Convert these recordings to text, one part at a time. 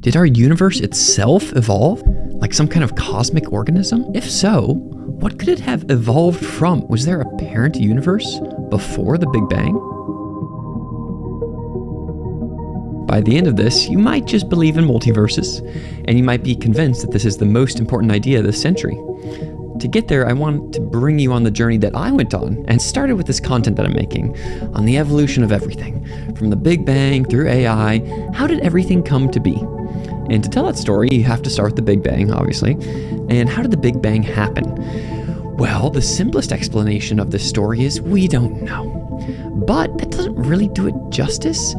Did our universe itself evolve? Like some kind of cosmic organism? If so, what could it have evolved from? Was there a parent universe before the Big Bang? By the end of this, you might just believe in multiverses, and you might be convinced that this is the most important idea this century. To get there, I want to bring you on the journey that I went on and started with this content that I'm making on the evolution of everything. From the Big Bang through AI, how did everything come to be? And to tell that story, you have to start with the Big Bang, obviously. And how did the Big Bang happen? Well, the simplest explanation of this story is we don't know. But that doesn't really do it justice.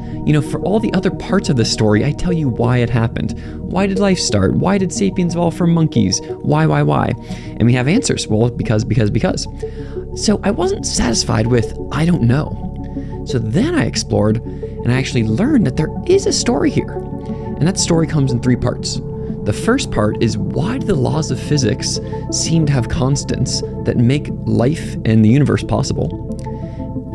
For all the other parts of the story, I tell you why it happened. Why did life start? Why did sapiens evolve from monkeys? Why? And we have answers. Well, because. So I wasn't satisfied with, I don't know. So then I explored, and I actually learned that there is a story here. And that story comes in 3 parts. The first part is, why do the laws of physics seem to have constants that make life and the universe possible?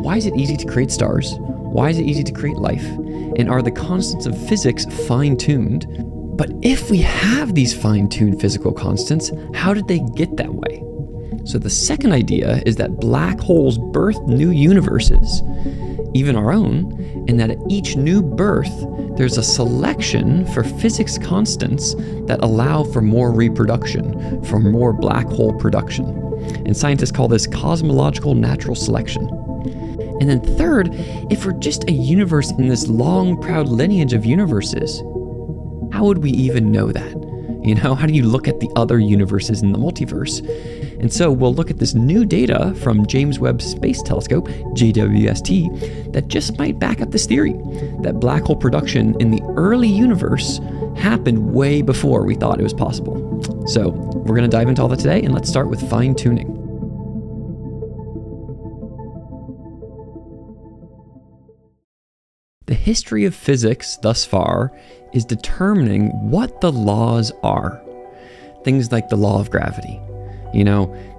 Why is it easy to create stars? Why is it easy to create life? And are the constants of physics fine-tuned? But if we have these fine-tuned physical constants, how did they get that way? So the second idea is that black holes birth new universes, even our own, and that at each new birth, there's a selection for physics constants that allow for more reproduction, for more black hole production. And scientists call this cosmological natural selection. And then third, if we're just a universe in this long, proud lineage of universes, how would we even know that? How do you look at the other universes in the multiverse? And so we'll look at this new data from James Webb Space Telescope, JWST, that just might back up this theory, that black hole production in the early universe happened way before we thought it was possible. So we're going to dive into all that today, and let's start with fine-tuning. The history of physics thus far is determining what the laws are. Things like the law of gravity.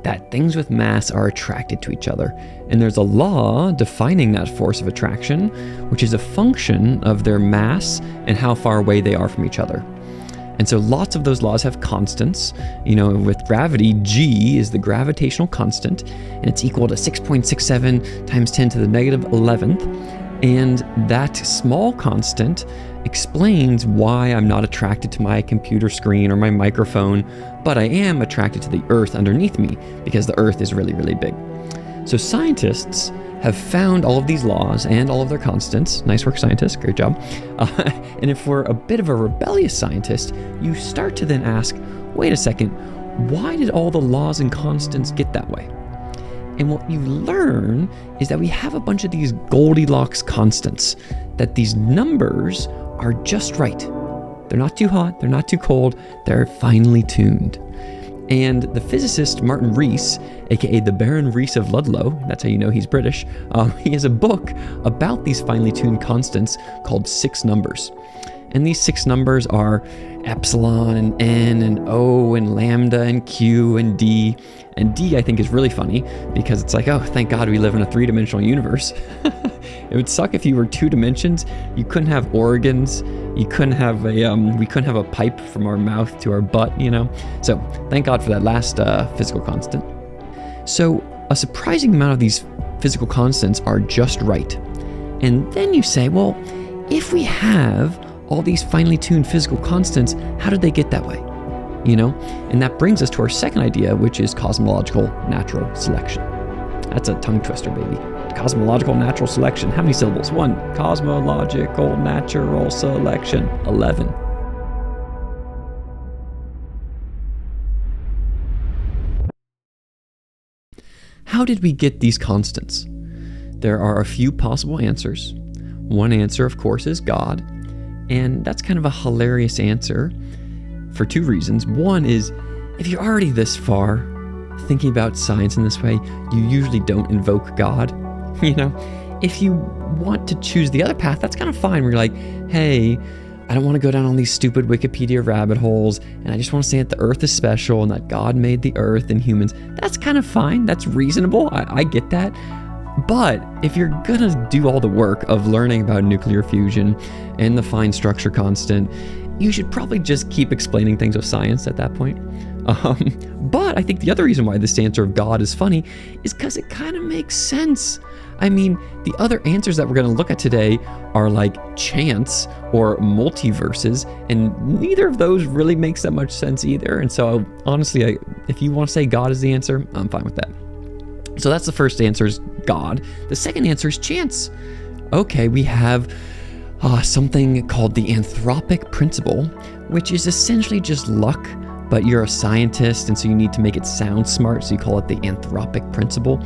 That things with mass are attracted to each other. And there's a law defining that force of attraction, which is a function of their mass and how far away they are from each other. And so lots of those laws have constants. With gravity, G is the gravitational constant, and it's equal to 6.67 times 10 to the negative 11th. And that small constant explains why I'm not attracted to my computer screen or my microphone, but I am attracted to the Earth underneath me because the Earth is really, really big. So scientists have found all of these laws and all of their constants. Nice work, scientists. Great job. And if we're a bit of a rebellious scientist, you start to then ask, wait a second, why did all the laws and constants get that way? And what you learn is that we have a bunch of these Goldilocks constants, that these numbers are just right. They're not too hot, they're not too cold, they're finely tuned. And the physicist Martin Rees, aka the Baron Rees of Ludlow, that's how you know he's British, he has a book about these finely tuned constants called 6 numbers. And these 6 numbers are epsilon and n and o and lambda and q and d. And d, I think, is really funny because it's like, oh, thank God we live in a 3-dimensional universe. It would suck if you were 2 dimensions. You couldn't have organs. You couldn't have we couldn't have a pipe from our mouth to our butt, So thank God for that last physical constant. So a surprising amount of these physical constants are just right. And then you say, well, if we have all these finely tuned physical constants, how did they get that way? And that brings us to our second idea, which is cosmological natural selection. That's a tongue twister, baby. Cosmological natural selection. How many syllables? 1. Cosmological natural selection. 11. How did we get these constants? There are a few possible answers. One answer, of course, is God. And that's kind of a hilarious answer for 2 reasons. One is, if you're already this far thinking about science in this way, you usually don't invoke God. If you want to choose the other path, that's kind of fine, where you're like, hey, I don't want to go down all these stupid Wikipedia rabbit holes, and I just want to say that the Earth is special and that God made the Earth and humans. That's kind of fine. That's reasonable. I get that. But if you're gonna do all the work of learning about nuclear fusion and the fine structure constant you should probably just keep explaining things with science at that point. But I think the other reason why this answer of God is funny is because it kind of makes sense. I mean, the other answers that we're going to look at today are like chance or multiverses, and neither of those really makes that much sense either. And so honestly, if you want to say God is the answer, I'm fine with that. So that's the first answer, is God. The second answer is chance. Okay, we have something called the Anthropic Principle, which is essentially just luck, but you're a scientist, and so you need to make it sound smart, so you call it the Anthropic Principle.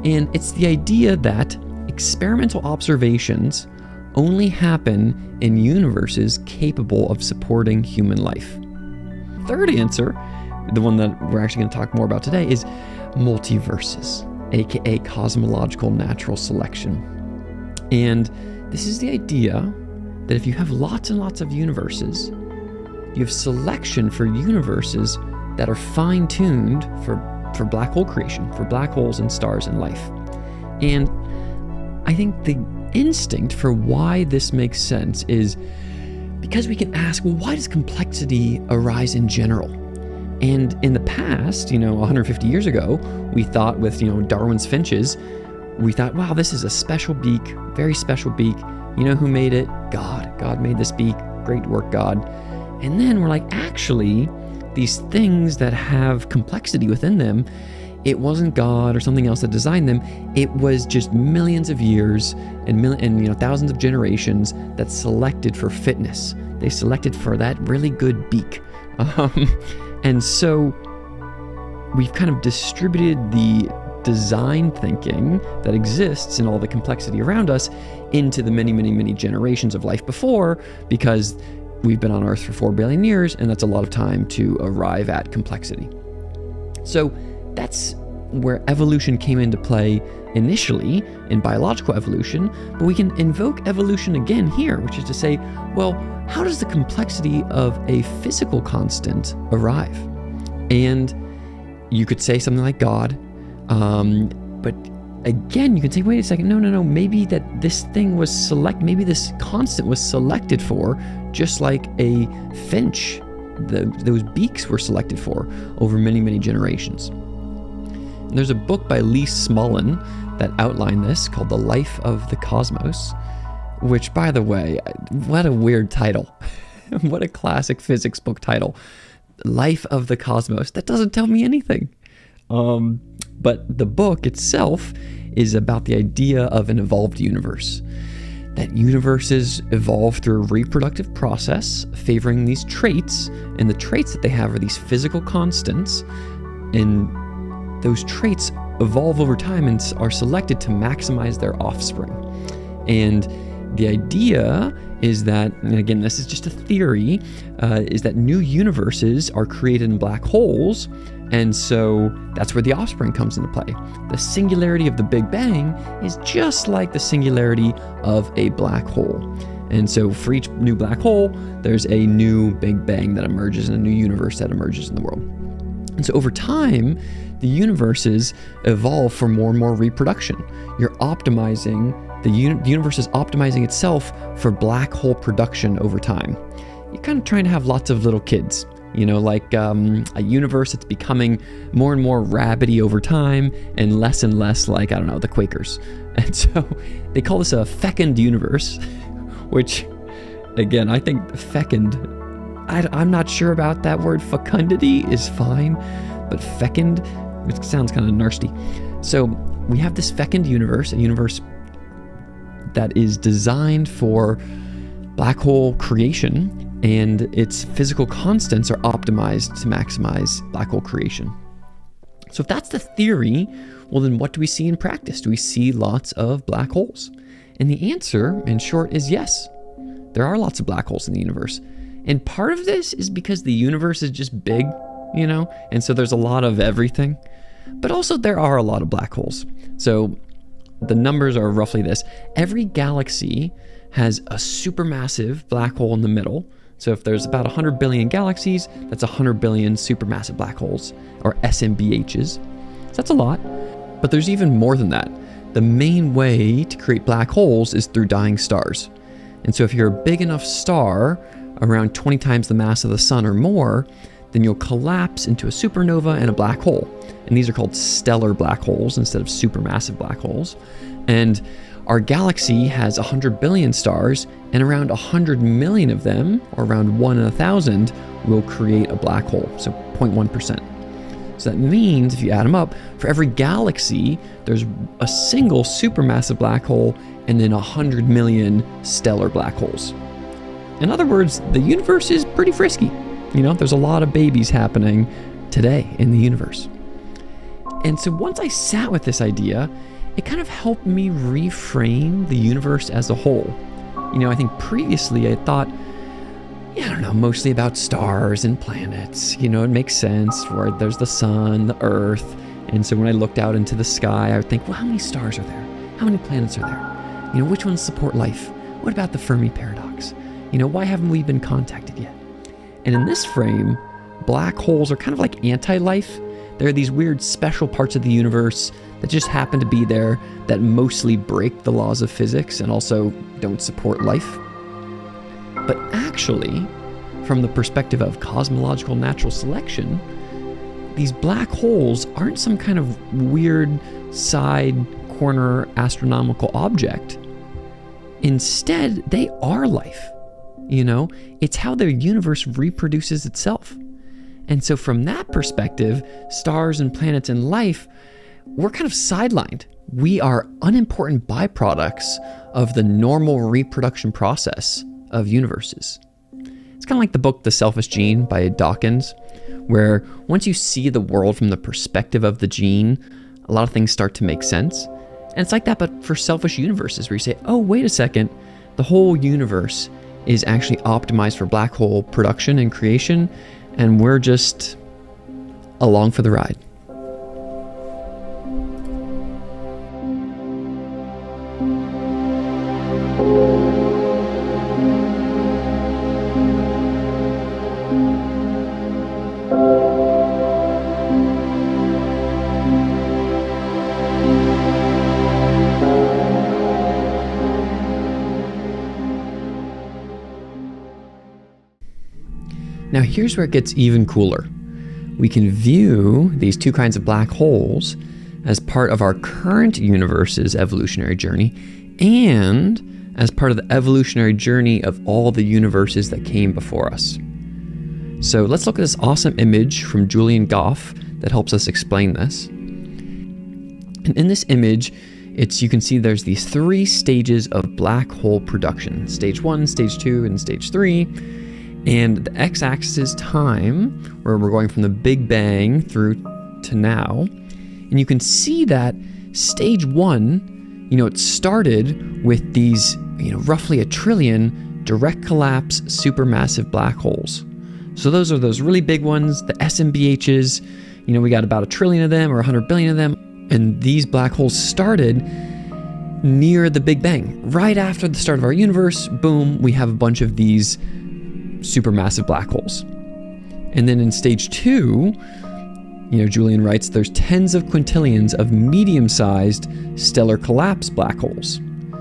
And it's the idea that experimental observations only happen in universes capable of supporting human life. Third answer, the one that we're actually going to talk more about today, is multiverses, aka Cosmological Natural Selection. And this is the idea that if you have lots and lots of universes, you have selection for universes that are fine-tuned for black hole creation, for black holes and stars and life. And I think the instinct for why this makes sense is because we can ask, well, why does complexity arise in general? And in the past, 150 years ago, we thought with, Darwin's finches, we thought, wow, this is a special beak, very special beak. You know who made it? God. God made this beak. Great work, God. And then we're like, actually, these things that have complexity within them, it wasn't God or something else that designed them. It was just millions of years and thousands of generations that selected for fitness. They selected for that really good beak. And so we've kind of distributed the design thinking that exists in all the complexity around us into the many, many, many generations of life before, because we've been on Earth for 4 billion years, and that's a lot of time to arrive at complexity. So that's where evolution came into play initially in biological evolution, but we can invoke evolution again here, which is to say, well, how does the complexity of a physical constant arrive? And you could say something like God, but again, you can say, wait a second, no, maybe that this thing was maybe this constant was selected for, just like a finch, those beaks were selected for over many, many generations. And there's a book by Lee Smolin that outlined this called The Life of the Cosmos, which, by the way, what a weird title. What a classic physics book title. Life of the Cosmos. That doesn't tell me anything. But the book itself is about the idea of an evolved universe. That universes evolve through a reproductive process favoring these traits, and the traits that they have are these physical constants, and those traits evolve over time and are selected to maximize their offspring. And the idea is that, and again, this is just a theory, is that new universes are created in black holes, and so that's where the offspring comes into play. The singularity of the Big Bang is just like the singularity of a black hole. And so for each new black hole, there's a new Big Bang that emerges and a new universe that emerges in the world. And so over time, the universes evolve for more and more reproduction. You're optimizing, the universe is optimizing itself for black hole production over time. You're kind of trying to have lots of little kids, like a universe that's becoming more and more rabbity over time and less like, the Quakers. And so they call this a fecund universe, which, again, I think fecund, I'm not sure about that word. Fecundity is fine, but fecund, it sounds kind of nasty. So we have this fecund universe, a universe that is designed for black hole creation, and its physical constants are optimized to maximize black hole creation. So if that's the theory, well, then what do we see in practice? Do we see lots of black holes? And the answer, in short, is yes. There are lots of black holes in the universe. And part of this is because the universe is just big, and so there's a lot of everything. But also there are a lot of black holes. So the numbers are roughly this. Every galaxy has a supermassive black hole in the middle. So if there's about 100 billion galaxies, that's 100 billion supermassive black holes, or SMBHs. So that's a lot. But there's even more than that. The main way to create black holes is through dying stars. And so if you're a big enough star, around 20 times the mass of the sun or more, then you'll collapse into a supernova and a black hole. And these are called stellar black holes instead of supermassive black holes. And our galaxy has 100 billion stars, and around 100 million of them, or around 1 in 1,000, will create a black hole, so 0.1%. So that means, if you add them up, for every galaxy, there's a single supermassive black hole and then 100 million stellar black holes. In other words, the universe is pretty frisky. There's a lot of babies happening today in the universe. And so once I sat with this idea, it kind of helped me reframe the universe as a whole. I think previously I thought, mostly about stars and planets. It makes sense where there's the sun, the earth. And so when I looked out into the sky, I would think, well, how many stars are there? How many planets are there? Which ones support life? What about the Fermi paradox? Why haven't we been contacted yet? And in this frame, black holes are kind of like anti-life. They're these weird special parts of the universe that just happen to be there, that mostly break the laws of physics and also don't support life. But actually, from the perspective of cosmological natural selection, these black holes aren't some kind of weird side corner astronomical object. Instead, they are life. It's how the universe reproduces itself. And so from that perspective, stars and planets and life, we're kind of sidelined. We are unimportant byproducts of the normal reproduction process of universes. It's kind of like the book The Selfish Gene by Dawkins, where once you see the world from the perspective of the gene, a lot of things start to make sense. And it's like that, but for selfish universes, where you say, oh, wait a second, the whole universe is actually optimized for black hole production and creation, and we're just along for the ride. Now here's where it gets even cooler. We can view these two kinds of black holes as part of our current universe's evolutionary journey and as part of the evolutionary journey of all the universes that came before us. So let's look at this awesome image from Julian Goff that helps us explain this. And in this image, you can see there's these 3 stages of black hole production: stage 1, stage 2, and stage 3. And the x-axis is time, where we're going from the Big Bang through to now. And you can see that stage 1, it started with these, roughly 1 trillion direct collapse supermassive black holes. So those are those really big ones, the SMBHs. We got about 1 trillion of them or 100 billion of them. And these black holes started near the Big Bang. Right after the start of our universe, boom, we have a bunch of these supermassive black holes. And then in stage 2, Julian writes, there's tens of quintillions of medium-sized stellar collapse black holes.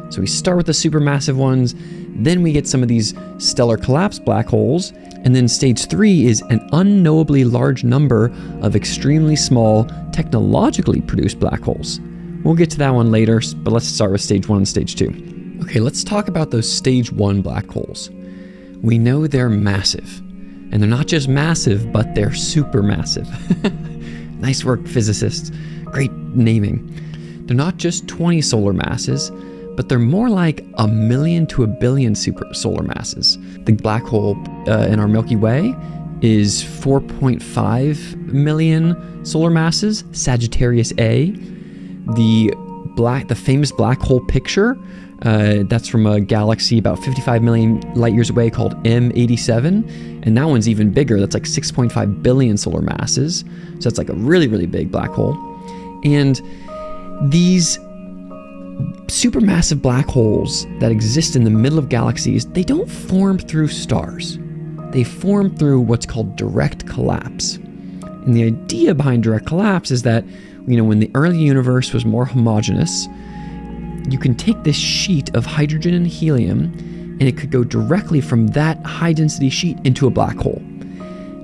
So we start with the supermassive ones, then we get some of these stellar collapse black holes, and then stage 3 is an unknowably large number of extremely small, technologically produced black holes. We'll get to that one later, but let's start with stage 1 and stage 2. Okay, let's talk about those stage 1 black holes. We know they're massive, and they're not just massive, but they're supermassive. Nice work, physicists. Great naming. They're not just 20 solar masses, but they're more like 1 million to 1 billion solar masses. The black hole in our Milky Way is 4.5 million solar masses, Sagittarius A. The famous black hole picture, that's from a galaxy about 55 million light years away called M87, and that one's even bigger. That's like 6.5 billion solar masses, so that's like a really, really big black hole. And these supermassive black holes that exist in the middle of galaxies, they don't form through stars. They form through what's called direct collapse. And the idea behind direct collapse is that, when the early universe was more homogeneous, you can take this sheet of hydrogen and helium and it could go directly from that high density sheet into a black hole.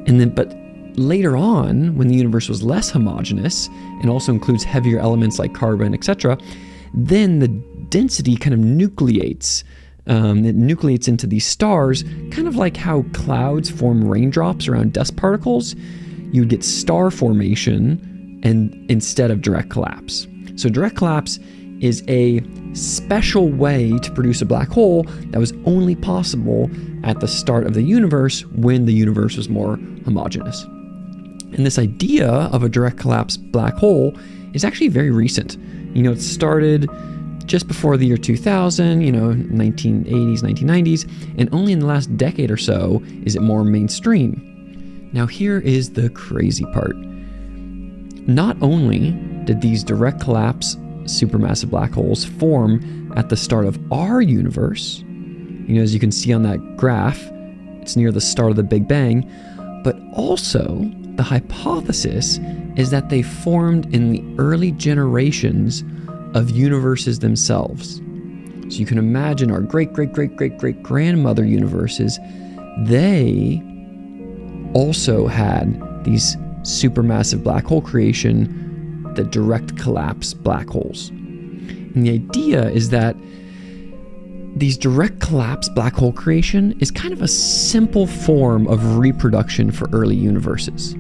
But later on, when the universe was less homogeneous and also includes heavier elements like carbon, etc., then the density kind of nucleates. It nucleates into these stars, kind of like how clouds form raindrops around dust particles. You would get star formation instead of direct collapse. So direct collapse is a special way to produce a black hole that was only possible at the start of the universe when the universe was more homogeneous. And this idea of a direct collapse black hole is actually very recent. It started just before the year 2000, 1980s, 1990s, and only in the last decade or so is it more mainstream. Now here is the crazy part. Not only did these direct collapse supermassive black holes form at the start of our universe, as you can see on that graph, it's near the start of the Big Bang, but also the hypothesis is that they formed in the early generations of universes themselves. So you can imagine our great-great-great-great-great-grandmother universes, they also had these supermassive black hole creation, the direct collapse black holes. And the idea is that these direct collapse black hole creation is kind of a simple form of reproduction for early universes.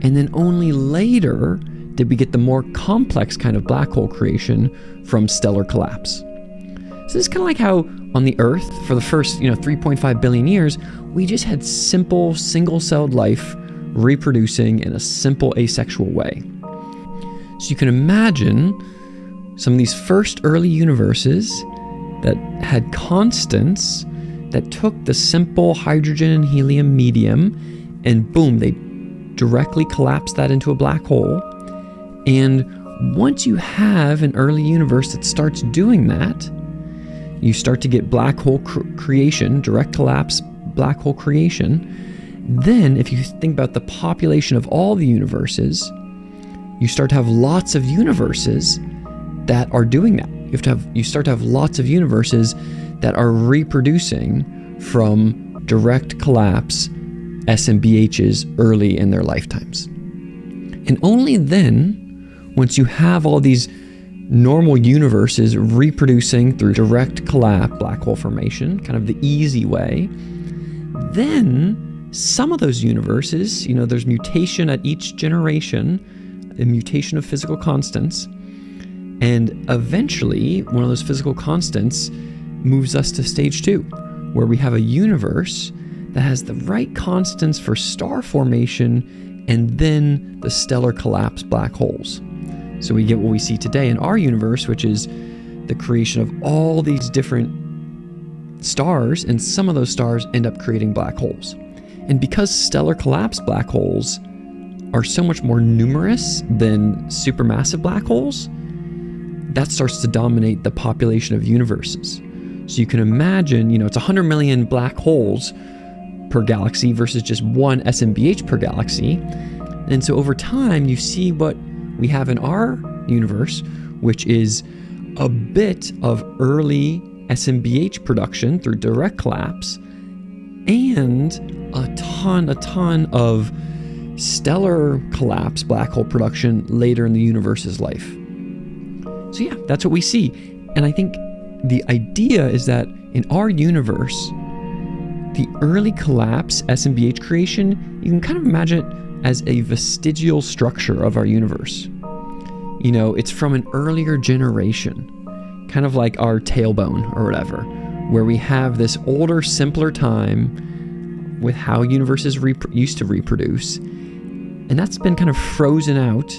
And then only later did we get the more complex kind of black hole creation from stellar collapse. So this is kind of like how on the Earth, for the first 3.5 billion years, we just had simple single-celled life reproducing in a simple asexual way. So you can imagine some of these first early universes that had constants that took the simple hydrogen and helium medium and boom, they directly collapsed that into a black hole. And once you have an early universe that starts doing that, you start to get black hole creation, direct collapse black hole creation. Then if you think about the population of all the universes, you start to have lots of universes that are doing that. You start to have lots of universes that are reproducing from direct collapse SMBHs early in their lifetimes. And only then, once you have all these normal universes reproducing through direct collapse black hole formation, kind of the easy way, then some of those universes, there's mutation at each generation, a mutation of physical constants, and eventually one of those physical constants moves us to stage 2, where we have a universe that has the right constants for star formation and then the stellar collapse black holes. So we get what we see today in our universe, which is the creation of all these different stars, and some of those stars end up creating black holes. And because stellar collapse black holes are so much more numerous than supermassive black holes, that starts to dominate the population of universes. So you can imagine, it's 100 million black holes per galaxy versus just one SMBH per galaxy. And so over time, you see what we have in our universe, which is a bit of early SMBH production through direct collapse and a ton of stellar collapse black hole production later in the universe's life. So yeah, that's what we see. And I think the idea is that in our universe, the early collapse SMBH creation, you can kind of imagine it as a vestigial structure of our universe. It's from an earlier generation, kind of like our tailbone or whatever, where we have this older, simpler time with how universes used to reproduce. And that's been kind of frozen out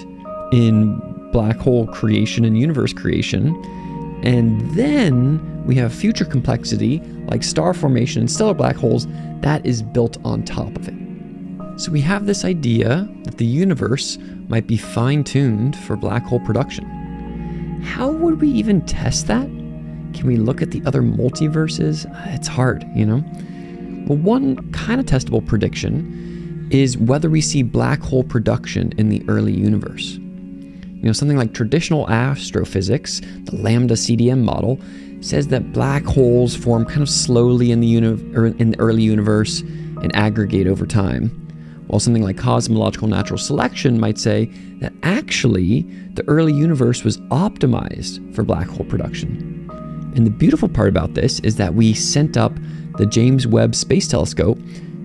in black hole creation and universe creation. And then we have future complexity like star formation and stellar black holes that is built on top of it. So we have this idea that the universe might be fine-tuned for black hole production. How would we even test that? Can we look at the other multiverses? It's hard, Well, one kind of testable prediction is whether we see black hole production in the early universe. Something like traditional astrophysics, the lambda CDM model, says that black holes form kind of slowly in the early universe and aggregate over time, while something like cosmological natural selection might say that actually the early universe was optimized for black hole production. And the beautiful part about this is that we sent up the James Webb Space Telescope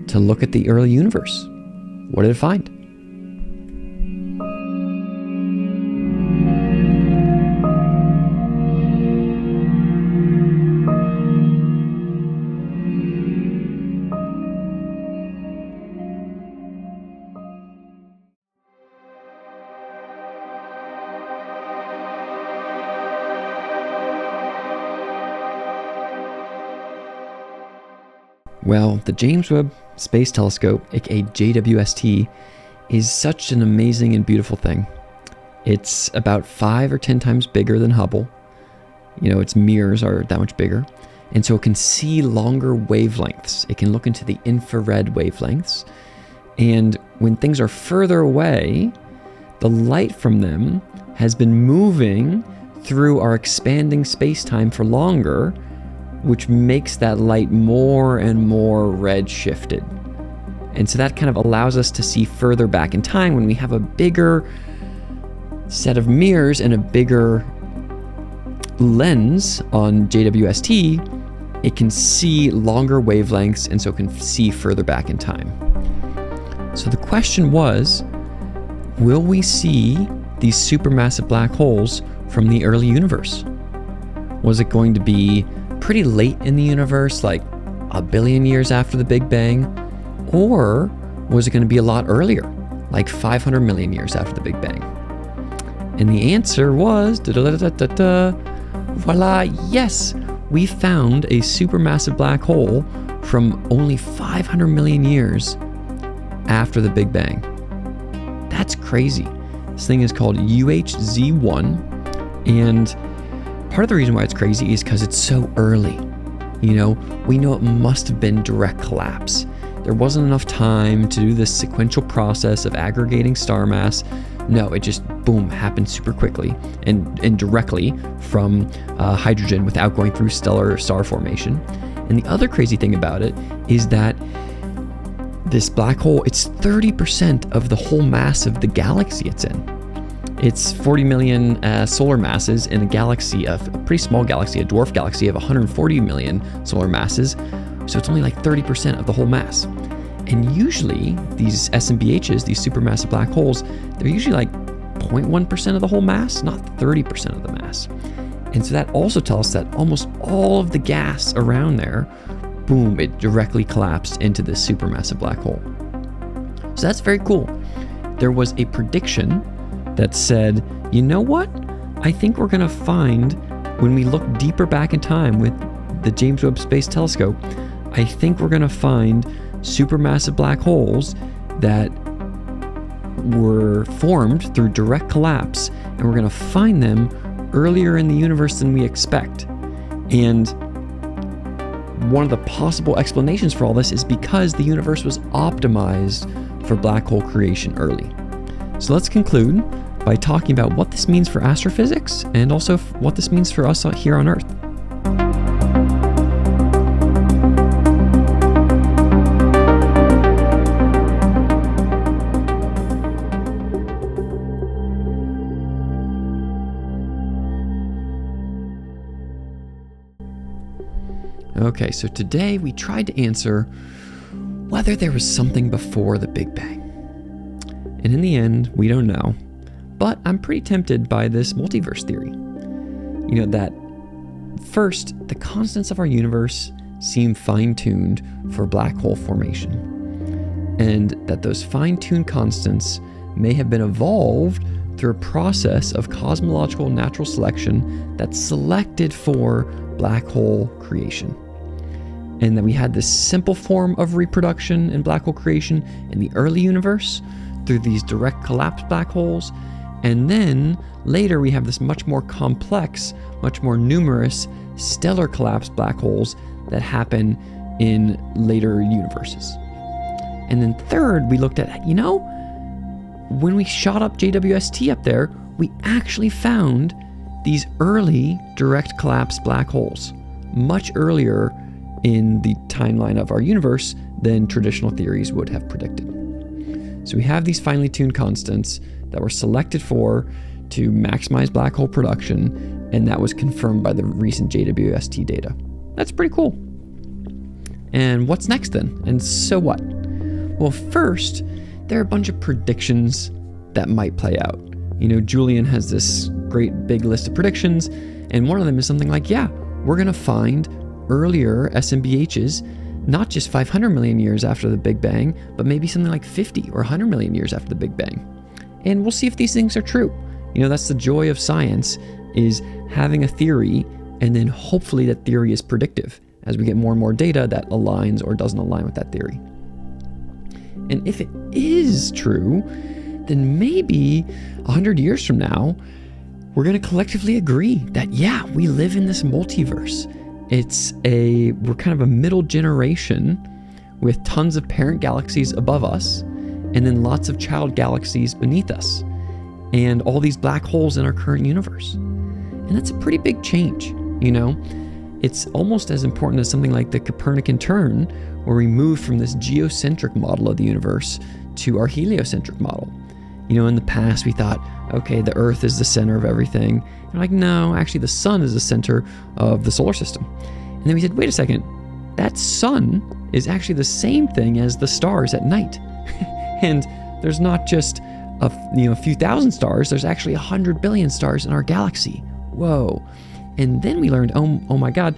to look at the early universe. What did it find? Well, the James Webb Space Telescope, aka JWST, is such an amazing and beautiful thing. It's about 5 or 10 times bigger than Hubble. Its mirrors are that much bigger. And so it can see longer wavelengths. It can look into the infrared wavelengths. And when things are further away, the light from them has been moving through our expanding space-time for longer, which makes that light more and more red-shifted. And so that kind of allows us to see further back in time. When we have a bigger set of mirrors and a bigger lens on JWST, it can see longer wavelengths and so it can see further back in time. So the question was, will we see these supermassive black holes from the early universe? Was it going to be pretty late in the universe, like a billion years after the Big Bang? Or was it going to be a lot earlier, like 500 million years after the Big Bang? And the answer was, voila, yes, we found a supermassive black hole from only 500 million years after the Big Bang. That's crazy. This thing is called UHZ1, and part of the reason why it's crazy is because it's so early. We know it must have been direct collapse. There wasn't enough time to do this sequential process of aggregating star mass. No, it just, boom, happened super quickly and directly from hydrogen without going through stellar star formation. And the other crazy thing about it is that this black hole, it's 30% of the whole mass of the galaxy it's in. It's 40 million solar masses in a galaxy, a pretty small galaxy, a dwarf galaxy of 140 million solar masses. So it's only like 30% of the whole mass. And usually these SMBHs, these supermassive black holes, they're usually like 0.1% of the whole mass, not 30% of the mass. And so that also tells us that almost all of the gas around there, boom, it directly collapsed into this supermassive black hole. So that's very cool. There was a prediction that said, you know what? I think we're going to find, when we look deeper back in time with the James Webb Space Telescope, I think we're going to find supermassive black holes that were formed through direct collapse, and we're going to find them earlier in the universe than we expect. And one of the possible explanations for all this is because the universe was optimized for black hole creation early. So let's conclude by talking about what this means for astrophysics and also what this means for us here on Earth. Okay, so today we tried to answer whether there was something before the Big Bang. And in the end, we don't know. But I'm pretty tempted by this multiverse theory. That first, the constants of our universe seem fine-tuned for black hole formation. And that those fine-tuned constants may have been evolved through a process of cosmological natural selection that selected for black hole creation. And that we had this simple form of reproduction and black hole creation in the early universe through these direct collapsed black holes. And then later we have this much more complex, much more numerous stellar collapsed black holes that happen in later universes. And then third, we looked at, when we shot up JWST up there, we actually found these early direct collapse black holes, much earlier in the timeline of our universe than traditional theories would have predicted. So we have these finely tuned constants that were selected for to maximize black hole production, and that was confirmed by the recent JWST data. That's pretty cool. And what's next then? And so what? Well, first, there are a bunch of predictions that might play out. Julian has this great big list of predictions, and one of them is something like, we're going to find earlier SMBHs, not just 500 million years after the Big Bang, but maybe something like 50 or 100 million years after the Big Bang. And we'll see if these things are true. That's the joy of science, is having a theory, and then hopefully that theory is predictive as we get more and more data that aligns or doesn't align with that theory. And if it is true, then maybe 100 years from now, we're going to collectively agree that, we live in this multiverse. We're kind of a middle generation with tons of parent galaxies above us, and then lots of child galaxies beneath us, and all these black holes in our current universe. And that's a pretty big change, It's almost as important as something like the Copernican turn, where we moved from this geocentric model of the universe to our heliocentric model. In the past we thought, okay, the Earth is the center of everything. And like, no, actually the sun is the center of the solar system. And then we said, wait a second, that sun is actually the same thing as the stars at night. And there's not just a few thousand stars, there's actually 100 billion stars in our galaxy. Whoa. And then we learned, oh my God,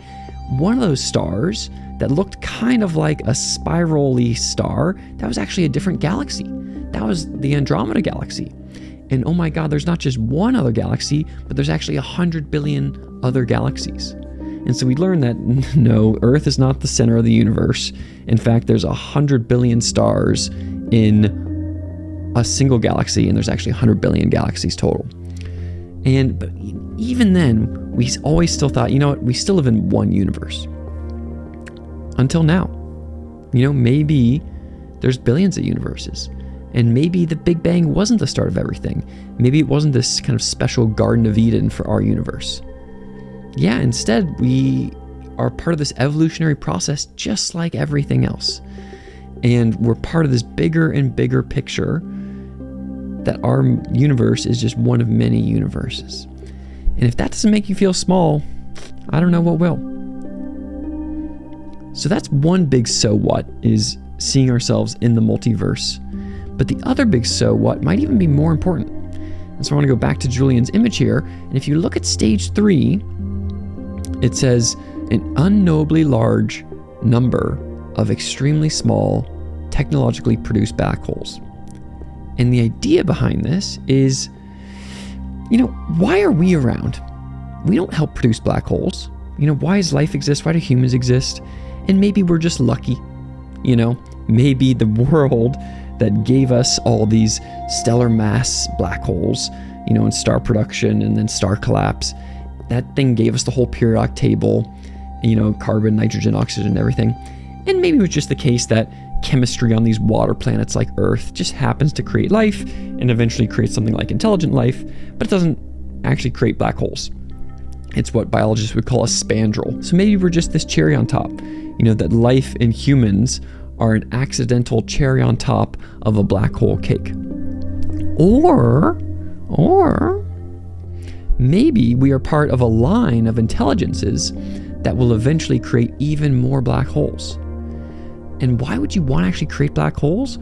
one of those stars that looked kind of like a spiral-y star, that was actually a different galaxy. That was the Andromeda galaxy. And oh my God, there's not just one other galaxy, but there's actually 100 billion other galaxies. And so we learned that no, Earth is not the center of the universe. In fact, there's 100 billion stars in a single galaxy, and there's actually 100 billion galaxies total. But even then, we always still thought, we still live in one universe. Until now. Maybe there's billions of universes. And maybe the Big Bang wasn't the start of everything. Maybe it wasn't this kind of special Garden of Eden for our universe. Instead, we are part of this evolutionary process just like everything else. And we're part of this bigger and bigger picture that our universe is just one of many universes. And if that doesn't make you feel small, I don't know what will. So that's one big so what, is seeing ourselves in the multiverse. But the other big so what might even be more important. And so I want to go back to Julian's image here. And if you look at stage 3, it says an unknowably large number of extremely small, technologically produced black holes. And the idea behind this is, why are we around? We don't help produce black holes. Why does life exist? Why do humans exist? And maybe we're just lucky. Maybe the world that gave us all these stellar mass black holes, in star production and then star collapse, that thing gave us the whole periodic table, carbon, nitrogen, oxygen, everything. And maybe it was just the case that chemistry on these water planets like Earth just happens to create life and eventually create something like intelligent life, but it doesn't actually create black holes. It's what biologists would call a spandrel. So maybe we're just this cherry on top, that life in humans are an accidental cherry on top of a black hole cake. Or maybe we are part of a line of intelligences that will eventually create even more black holes. And why would you want to actually create black holes?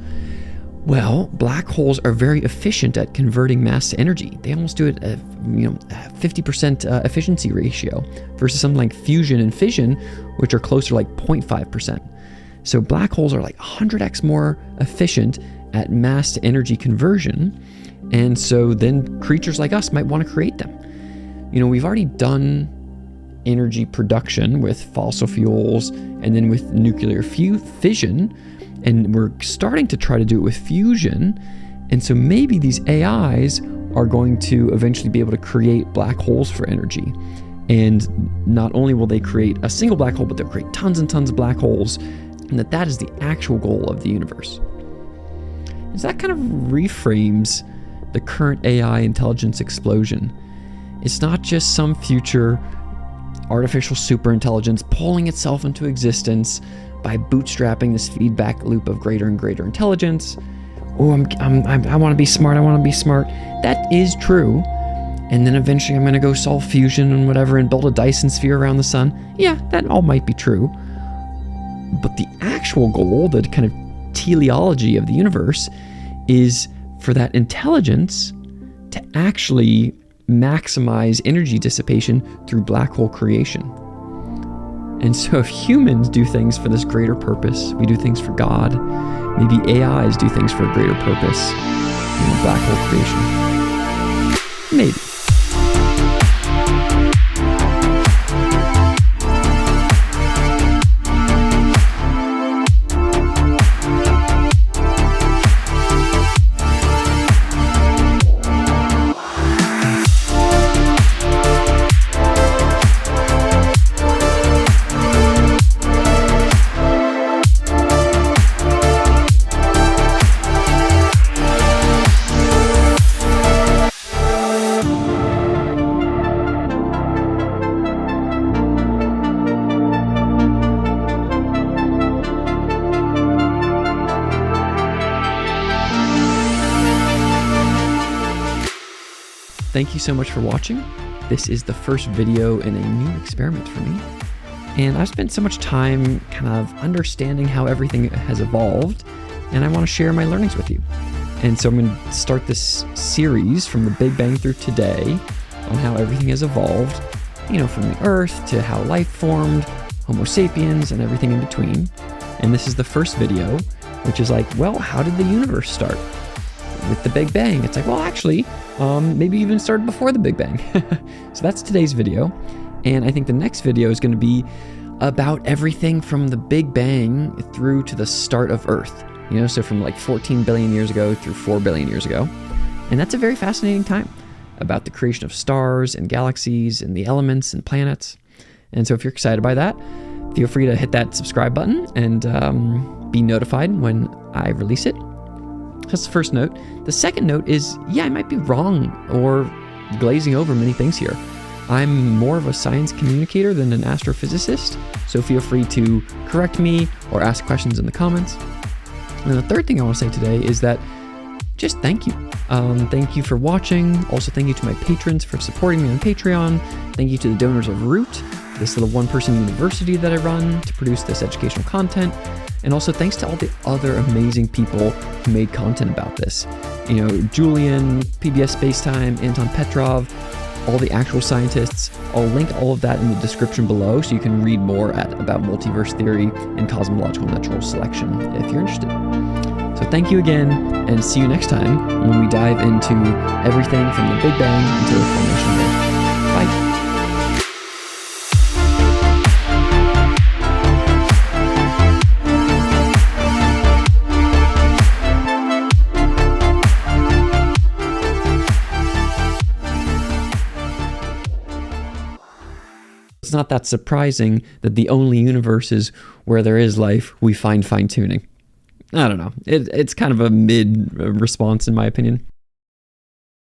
Well, black holes are very efficient at converting mass to energy. They almost do it at 50% efficiency ratio versus something like fusion and fission, which are closer to like 0.5%. So black holes are like 100x more efficient at mass to energy conversion. And so then creatures like us might want to create them. We've already done energy production with fossil fuels and then with nuclear fission, and we're starting to try to do it with fusion. And so maybe these AIs are going to eventually be able to create black holes for energy. And not only will they create a single black hole, but they'll create tons and tons of black holes, and that is the actual goal of the universe. And so that kind of reframes the current AI intelligence explosion. It's not just some future artificial superintelligence pulling itself into existence by bootstrapping this feedback loop of greater and greater intelligence. Oh, I want to be smart. I want to be smart. That is true. And then eventually I'm going to go solve fusion and whatever and build a Dyson sphere around the sun. Yeah, that all might be true. But the actual goal, the kind of teleology of the universe, is for that intelligence to actually maximize energy dissipation through black hole creation. And so if humans do things for this greater purpose, we do things for God, maybe AIs do things for a greater purpose, black hole creation. Maybe. Thank you so much for watching. This is the first video in a new experiment for me. And I've spent so much time kind of understanding how everything has evolved, and I want to share my learnings with you. And so I'm going to start this series from the Big Bang through today on how everything has evolved, from the Earth to how life formed, Homo sapiens, and everything in between. And this is the first video, which is like, well, how did the universe start? With the Big Bang. It's like, well, actually, maybe even started before the Big Bang. So that's today's video. And I think the next video is going to be about everything from the Big Bang through to the start of Earth. So from like 14 billion years ago through 4 billion years ago. And that's a very fascinating time about the creation of stars and galaxies and the elements and planets. And so if you're excited by that, feel free to hit that subscribe button and be notified when I release it. That's the first note. The second note is, I might be wrong or glazing over many things here. I'm more of a science communicator than an astrophysicist, so feel free to correct me or ask questions in the comments. And the third thing I want to say today is that just thank you. Thank you for watching. Also, thank you to my patrons for supporting me on Patreon. Thank you to the donors of Root, this little one-person university that I run to produce this educational content. And also thanks to all the other amazing people who made content about this. Julian, PBS Spacetime, Anton Petrov, all the actual scientists. I'll link all of that in the description below so you can read more about multiverse theory and cosmological natural selection if you're interested. So thank you again, and see you next time when we dive into everything from the Big Bang until the formation of Earth. Bye. It's not that surprising that the only universes where there is life, we find fine-tuning. I don't know. It's kind of a mid response in my opinion.